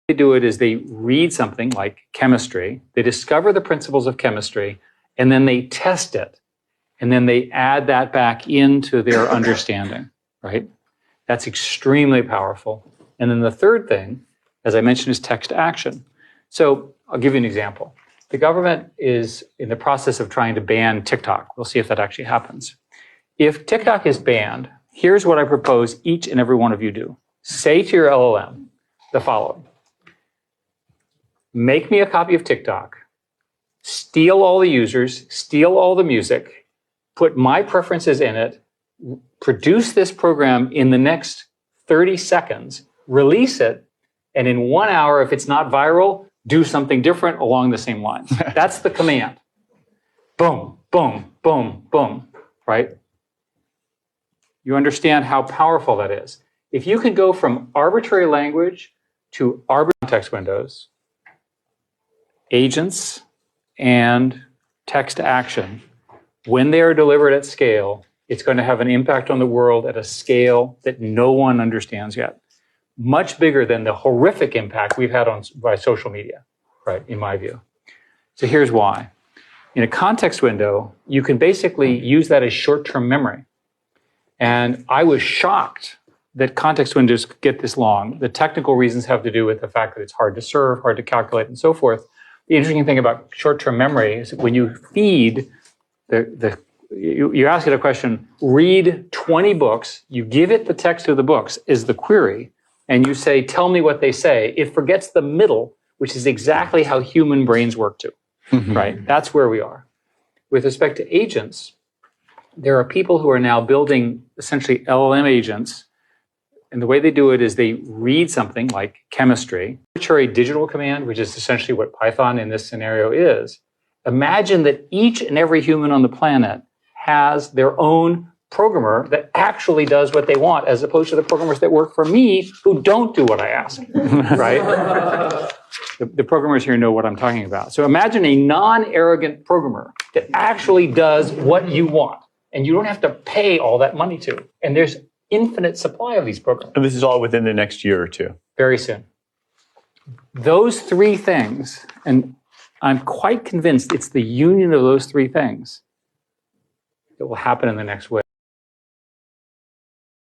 They do it is they read something like chemistry, they discover the principles of chemistry, and then they test it. And then they add that back into their understanding, right? That's extremely powerful. And then the third thing, as I mentioned, is text action. So I'll give you an example. The government is in the process of trying to ban TikTok. We'll see if that actually happens. If TikTok is banned, here's what I propose each and every one of you do. Say to your LLM the following. Make me a copy of TikTok, steal all the users, steal all the music, put my preferences in it, produce this program in the next 30 seconds, release it, and in 1 hour, if it's not viral, do something different along the same lines. That's the command. Boom, boom, boom, boom, right? You understand how powerful that is. If you can go from arbitrary language to arbitrary context windows, agents, and text action, when they are delivered at scale, it's going to have an impact on the world at a scale that no one understands yet. Much bigger than the horrific impact we've had by social media, right, in my view. So here's why. In a context window, you can basically use that as short-term memory. And I was shocked that context windows get this long. The technical reasons have to do with the fact that it's hard to serve, hard to calculate, and so forth. The interesting thing about short-term memory is when you feed you ask it a question, read 20 books, you give it the text of the books is the query, and you say, tell me what they say. It forgets the middle, which is exactly how human brains work too, right? That's where we are. With respect to agents, there are people who are now building essentially LLM agents. And the way they do it is they read something like chemistry, arbitrary digital command, which is essentially what Python in this scenario is. Imagine that each and every human on the planet has their own programmer that actually does what they want, as opposed to the programmers that work for me who don't do what I ask, right? The programmers here know what I'm talking about. So imagine a non-arrogant programmer that actually does what you want, and you don't have to pay all that money to. And there's infinite supply of these programs. And this is all within the next year or two. Very soon. Those three things, and I'm quite convinced it's the union of those three things that will happen in the next wave.